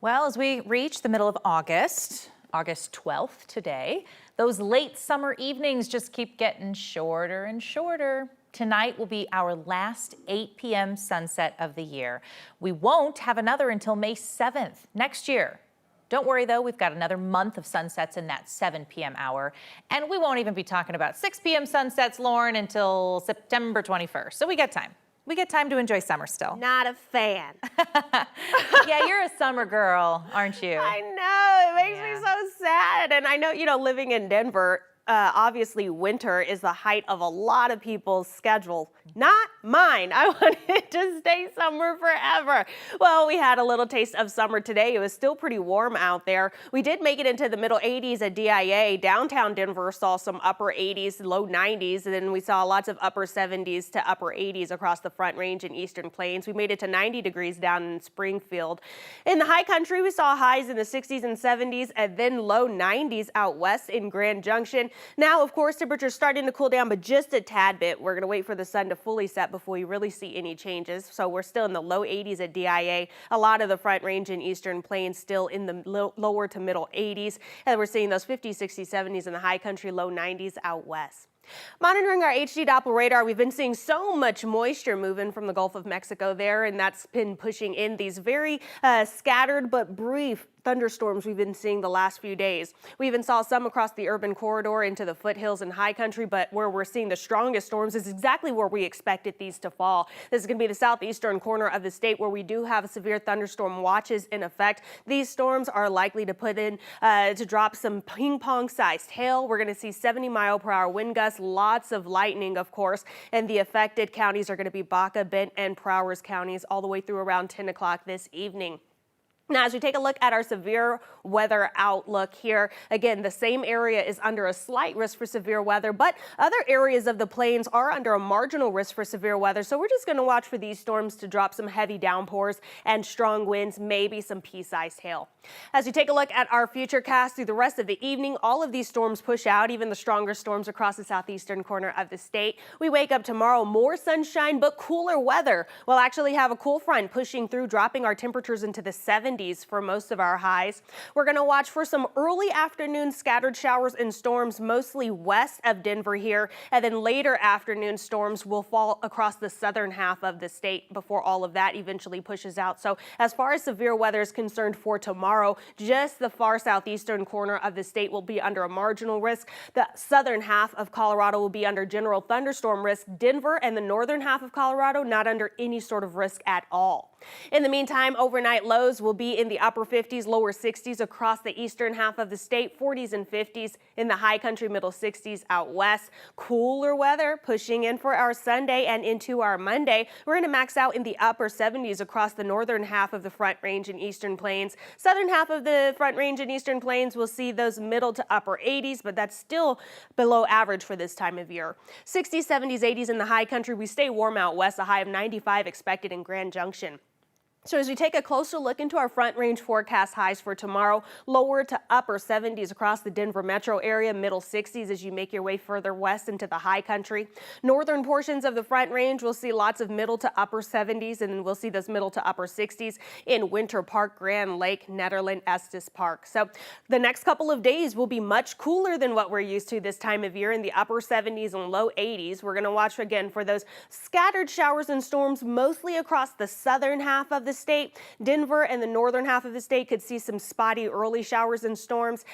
Well, as we reach the middle of August 12th today, those late summer evenings just keep getting shorter and shorter. Tonight will be our last 8 p.m. sunset of the year. We won't have another until May 7th next year. Don't worry, though, we've got another month of sunsets in that 7 p.m. hour. And we won't even be talking about 6 p.m. sunsets, Lauren, until September 21st. So we got time. We get time to enjoy summer still. Not a fan. Yeah, you're a summer girl, aren't you? I know, it makes me so sad. And I know, living in Denver, obviously winter is the height of a lot of people's schedule. Not mine. I want it to stay summer forever. Well, we had a little taste of summer today. It was still pretty warm out there. We did make it into the middle 80s at DIA. Downtown Denver saw some upper 80s, low 90s, and then we saw lots of upper 70s to upper 80s across the Front Range and Eastern Plains. We made it to 90 degrees down in Springfield. In the high country, we saw highs in the 60s and 70s and then low 90s out west in Grand Junction. Now, of course, temperatures starting to cool down, but just a tad bit. We're going to wait for the sun to fully set before we really see any changes. So we're still in the low 80s at DIA. A lot of the Front Range and Eastern Plains still in the lower to middle 80s. And we're seeing those 50s, 60s, 70s in the high country, low 90s out west. Monitoring our HD Doppler radar, we've been seeing so much moisture moving from the Gulf of Mexico there, and that's been pushing in these very scattered but brief thunderstorms we've been seeing the last few days. We even saw some across the urban corridor into the foothills and high country, but where we're seeing the strongest storms is exactly where we expected these to fall. This is going to be the southeastern corner of the state where we do have severe thunderstorm watches in effect. These storms are likely to put in to drop some ping pong sized hail. We're going to see 70-mile-per-hour wind gusts, lots of lightning, of course, and the affected counties are going to be Baca, Bent, and Prowers counties all the way through around 10 o'clock this evening. Now, as we take a look at our severe weather outlook here, again, the same area is under a slight risk for severe weather, but other areas of the plains are under a marginal risk for severe weather. So we're just going to watch for these storms to drop some heavy downpours and strong winds, maybe some pea-sized hail. As we take a look at our future cast through the rest of the evening, all of these storms push out, even the stronger storms across the southeastern corner of the state. We wake up tomorrow, more sunshine, but cooler weather. We'll actually have a cool front pushing through, dropping our temperatures into the 70s for most of our highs. We're going to watch for some early afternoon scattered showers and storms, mostly west of Denver here, and then later afternoon storms will fall across the southern half of the state before all of that eventually pushes out. So as far as severe weather is concerned for tomorrow, just the far southeastern corner of the state will be under a marginal risk. The southern half of Colorado will be under general thunderstorm risk. Denver and the northern half of Colorado not under any sort of risk at all. In the meantime, overnight lows will be in the upper 50s, lower 60s across the eastern half of the state, 40s and 50s in the high country, middle 60s out west. Cooler weather pushing in for our Sunday and into our Monday. We're going to max out in the upper 70s across the northern half of the Front Range and Eastern Plains. Southern half of the Front Range and Eastern Plains will see those middle to upper 80s, but that's still below average for this time of year. 60s, 70s, 80s in the high country. We stay warm out west, a high of 95 expected in Grand Junction. So as we take a closer look into our Front Range forecast highs for tomorrow, lower to upper 70s across the Denver metro area, middle 60s as you make your way further west into the high country. Northern portions of the Front Range will see lots of middle to upper 70s, and then we'll see those middle to upper 60s in Winter Park, Grand Lake, Nederland, Estes Park. So the next couple of days will be much cooler than what we're used to this time of year in the upper 70s and low 80s. We're going to watch again for those scattered showers and storms mostly across the southern half of the state. Denver and the northern half of the state could see some spotty early showers and storms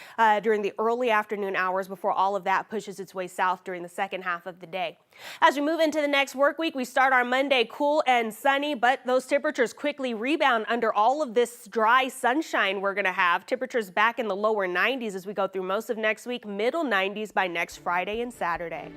during the early afternoon hours before all of that pushes its way south during the second half of the day. As we move into the next work week, we start our Monday cool and sunny, but those temperatures quickly rebound under all of this dry sunshine we're going to have. Temperatures back in the lower 90s as we go through most of next week, middle 90s by next Friday and Saturday.